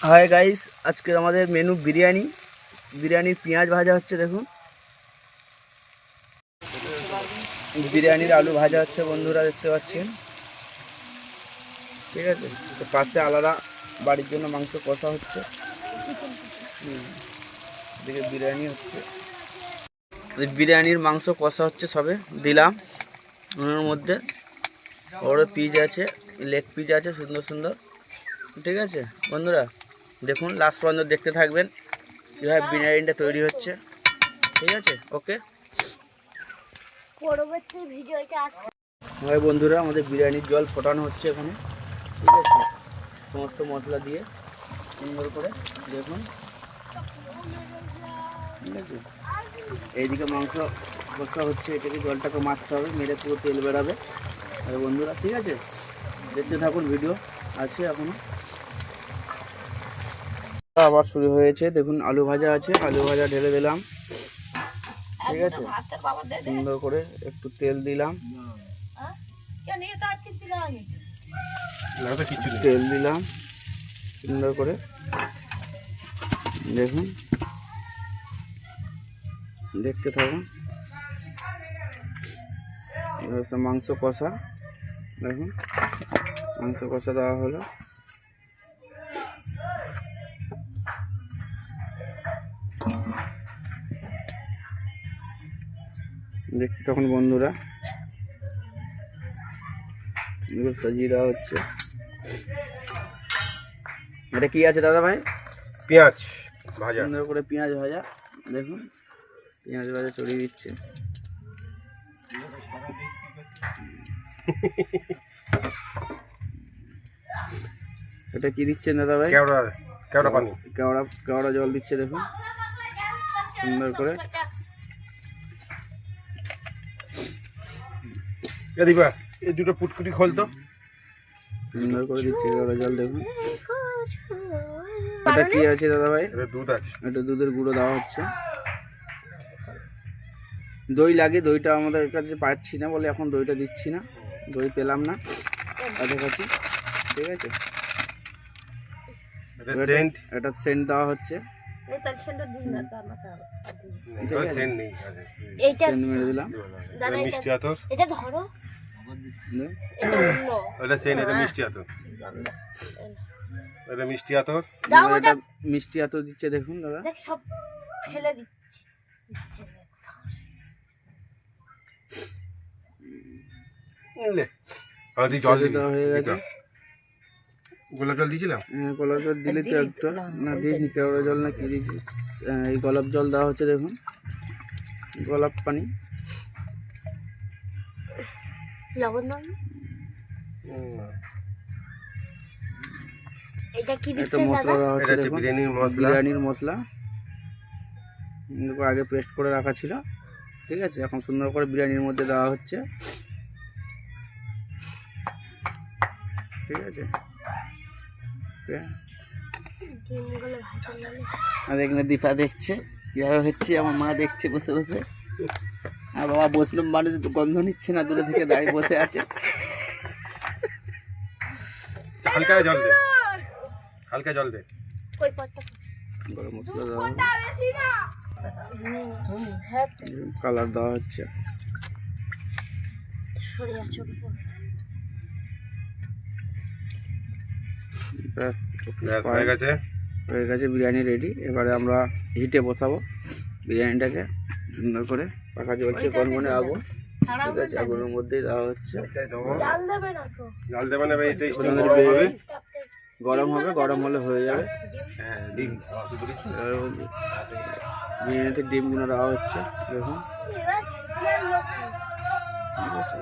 Hi guys, আজকে আমাদের menu বিরিয়ানির পেঁয়াজ ভাজা হচ্ছে। দেখুন, বিরিয়ানির আলু ভাজা হচ্ছে বন্ধুরা, দেখতে পাচ্ছেন। ঠিক আছে, তো পাশে আলাদা বাড়ির জন্য মাংস কষা হচ্ছে। এদিকে বিরিয়ানি হচ্ছে, বিরিয়ানির মাংস কষা হচ্ছে, সবে দিলাম ওর মধ্যে। ওর পিস আছে, লেগ পিস আছে সুন্দর সুন্দর। ঠিক আছে বন্ধুরা, দেখুন লাস্ট পর্যন্ত দেখতে থাকবেন কীভাবে বিরিয়ানিটা তৈরি হচ্ছে। ঠিক আছে, ওকে। পরবর্তী ভিডিওতে আসছে। হয় বন্ধুরা, আমাদের বিরিয়ানির জল ফোটানো হচ্ছে এখানে। ঠিক আছে, সমস্ত মশলা দিয়ে সুন্দর করে দেখুন। ঠিক আছে, এইদিকে মাংস কষা হচ্ছে, এটাকে জলটাকে মারতে হবে, মেরে পুরো তেল বেরাবে। আর বন্ধুরা ঠিক আছে, দেখতে থাকুন, ভিডিও আছে এখনো। আবার শুরু হয়েছে, দেখুন আলু ভাজা আছে, আলু ভাজা ঢেলে দিলাম। ঠিক আছে, সুন্দর করে একটু তেল দিলাম, তেল দিলাম সুন্দর করে। দেখুন, দেখতে থাকুন। মাংস কষা, দেখুন মাংস কষা দেওয়া হলো। দেখতে তখন বন্ধুরা, সাজিয়ে দেওয়া হচ্ছে। এটা কি আছে দাদা ভাই? পেঁয়াজ ভাজা, সুন্দর করে পেঁয়াজ ভাজা। দেখুন, পেঁয়াজ ভাজা ছড়িয়ে দিচ্ছে। এটা কি দিচ্ছেন দাদা ভাই? কেওড়া পানি, কেওড়া জল দিচ্ছে। দেখুন সুন্দর করে। দিবা এই দুটো পুটকুটি খোল তো। সুন্দর করে দিচ্ছে কেওড়া জল। দেখুন, এটা কি আছে দাদা ভাই? এটা দুধ আছে, এটা দুধের গুঁড়ো দেওয়া হচ্ছে। দই লাগে, দইটা আমাদের কাছে পাচ্ছি না বলে এখন দইটা দিচ্ছি না, দই পেলাম না কাছাকাছি। ঠিক আছে, এটা সেন্ট দেওয়া হচ্ছে। মেরে দিলাম। মিষ্টি আতর, এটা ধরো, মিষ্টি আতর, এটা মিষ্টি আতর দিচ্ছে। দেখুন দাদা, সব ফেলে দিচ্ছে। জল দেওয়া হয়ে গেছে। গোলাপ জল দিয়েছিলাম। হ্যাঁ, গোলাপ জল দিলি তো একটা, না দিসনি, কেওড়া জল না কি দিয়েছিস? এই গোলাপ জল দেওয়া হচ্ছে। দেখুন, গোলাপ পানি। লবণ দাও। এটা কি দিচ্ছেন দাদা? মশলা দেওয়া হচ্ছে। দেখুন, বিরিয়ানির মশলা আগে পেস্ট করে রাখা ছিল। ঠিক আছে, এখন সুন্দর করে বিরিয়ানির মধ্যে দেওয়া হচ্ছে। ঠিক আছে, আর এখানে দীপা দেখছে কীভাবে হচ্ছে, আমার মা দেখছে বসে বসে। আর বাবা বসলাম, মানুষ তো গন্ধ নিচ্ছে না, দূরে থেকে দাঁড়িয়ে বসে আছে। হালকা জল দে, হালকা জল দে। গরম মশলা দেওয়া, কালার দেওয়া হচ্ছে। হয়ে গেছে বিরিয়ানি রেডি। এবারে আমরা হিটে বসাবো বিরিয়ানিটাকে সুন্দর করে। পাখা জ্বলছে, গনগনে আগুন। ঠিক আছে, আগুনের মধ্যেই দেওয়া হচ্ছে। জল দেবে না, গরম হবে, গরম হলে হয়ে যাবে। বিরিয়ানিতে ডিমগুলো দেওয়া হচ্ছে। দেখুন, ঠিক আছে।